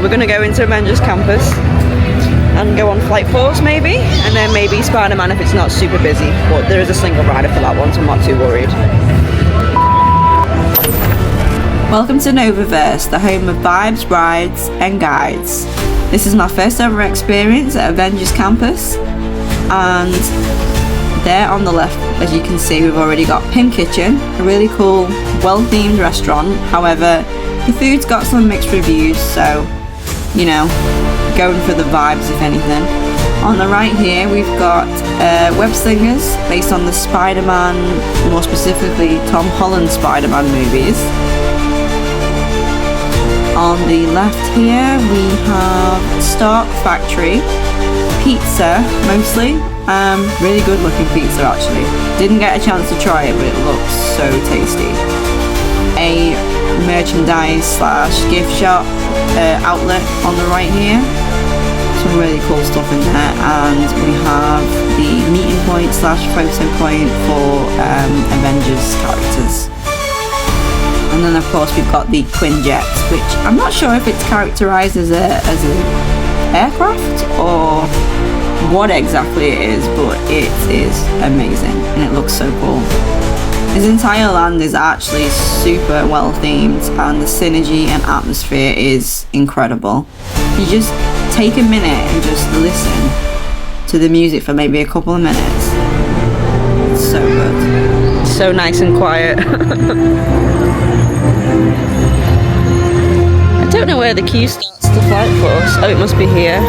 We're going to go into Avengers Campus and go on Flight Force maybe, and then maybe Spider-Man if it's not super busy, but there is a single rider for that one, so I'm not too worried. Welcome to Novaverse, the home of vibes, rides and guides. This is my first ever experience at Avengers Campus, and there on the left, as you can see, we've already got Pin Kitchen, a really cool, well-themed restaurant. However, the food's got some mixed reviews, so, you know, going for the vibes if anything. On the right here, we've got Web Slingers, based on the Spider-Man, more specifically Tom Holland Spider-Man movies. On the left here, we have Stark Factory, pizza mostly. Really good looking pizza actually. Didn't get a chance to try it, but it looks so tasty. A merchandise slash gift shop outlet on the right here. Some really cool stuff in there, and we have the meeting point slash photo point for Avengers characters. And then of course we've got the Quinjets, which I'm not sure if it's characterized as a aircraft or what exactly it is, but it is amazing and it looks so cool. This entire land is actually super well themed, and the synergy and atmosphere is incredible. You just take a minute and just listen to the music for maybe a couple of minutes. It's so good. So nice and quiet. I don't know where the queue starts to Flight Force. Oh, it must be here.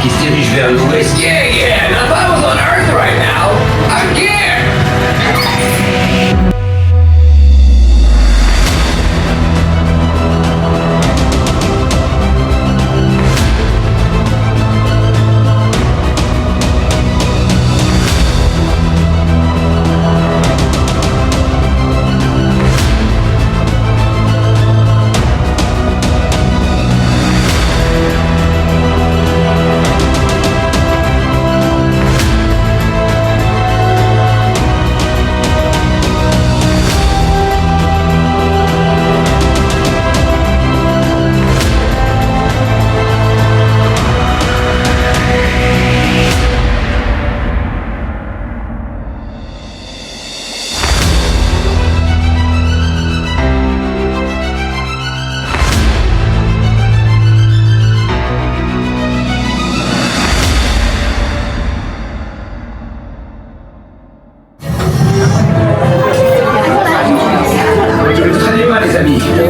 Qui se dirige vers l'ouest. Yeah, now if I was on Earth right now, I'd care.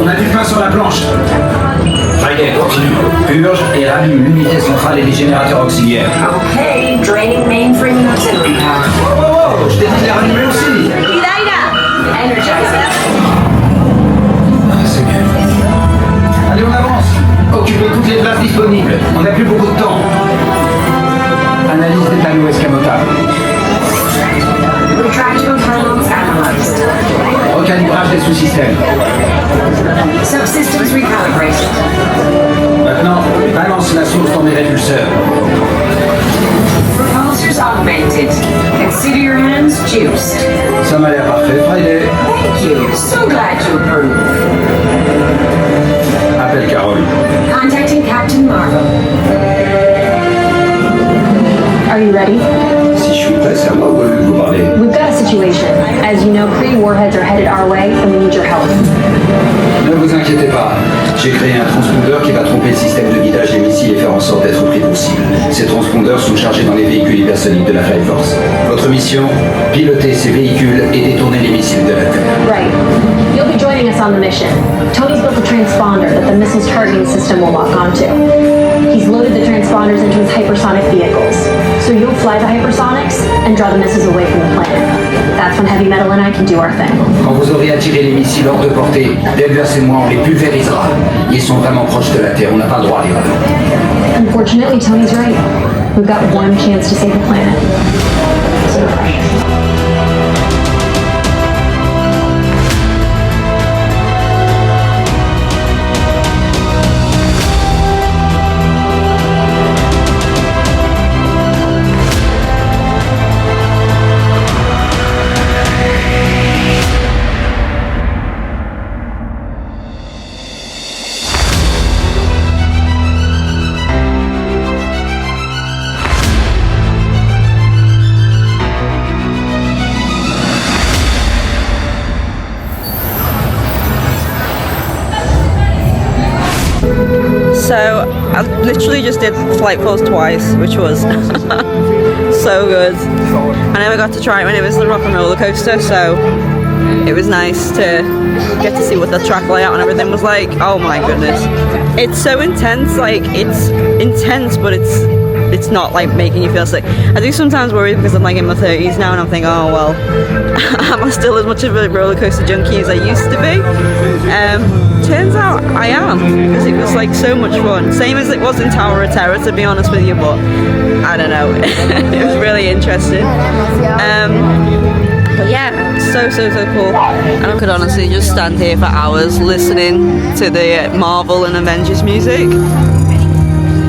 On a du pain sur la planche. Friday, continue. Purge et rallume l'unité centrale et les générateurs auxiliaires. Okay, draining mainframe and auxiliary power. Wow, je t'ai dit de les rallumer aussi. Energize. Ah, c'est bien. Allez, on avance. Occupez toutes les places disponibles. On n'a plus beaucoup de temps. Analyse des panneaux escamotables. Retractable panels analyzed. Recalibrage des sous-systèmes. Subsystems recalibrated. Maintenant, balance la source dans mes répulseurs. Propulsors augmented. Consider your hands juiced. Ça m'a l'air parfait, Friday. Thank you. So glad to approve. Appelle Carole. Contacting Captain Marvel. Are you ready? Si je suis prêt, c'est à moi ou vous parlez. We've got a situation. As you know, Kree warheads are headed our way, and we need your help. Ne vous inquiétez pas. J'ai créé un transpondeur qui va tromper le système de guidage des missiles et faire en sorte d'être pris pour cible. Ces transpondeurs sont chargés dans les véhicules hypersoniques de la Flight Force. Votre mission, piloter ces véhicules et détourner les missiles de la Terre. Right. You'll be joining us on the mission. Tony's built a transponder that the missile's targeting system will lock onto. He's loaded the transponders into his hypersonic vehicles. So you'll fly the hypersonics and draw the missiles away from the planet. That's when Heavy Metal and I can do our thing. Quand vous aurez attiré les missiles hors de portée, Danvers et moi on les pulvérisera. Ils sont vraiment proches de la Terre, on n'a pas le droit à l'erreur. Unfortunately, Tony's right. We've got one chance to save the planet. So precious. So I literally just did Flight Force twice, which was so good. I never got to try it when it was the rock and roller coaster, so it was nice to get to see what the track layout and everything was like. Oh my goodness. It's so intense, like it's intense, but it's not like making you feel sick. I do sometimes worry because I'm like in my 30s now and I'm thinking, oh well, am I still as much of a roller coaster junkie as I used to be? Turns out I am, because it was like so much fun. Same as it was in Tower of Terror, to be honest with you, but I don't know. It was really interesting. But yeah, so cool. And I could honestly just stand here for hours listening to the Marvel and Avengers music.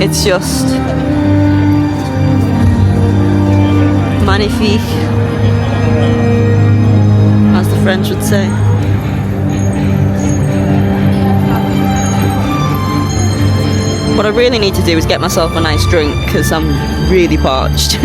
It's just magnifique, as the French would say. What I really need to do is get myself a nice drink because I'm really parched.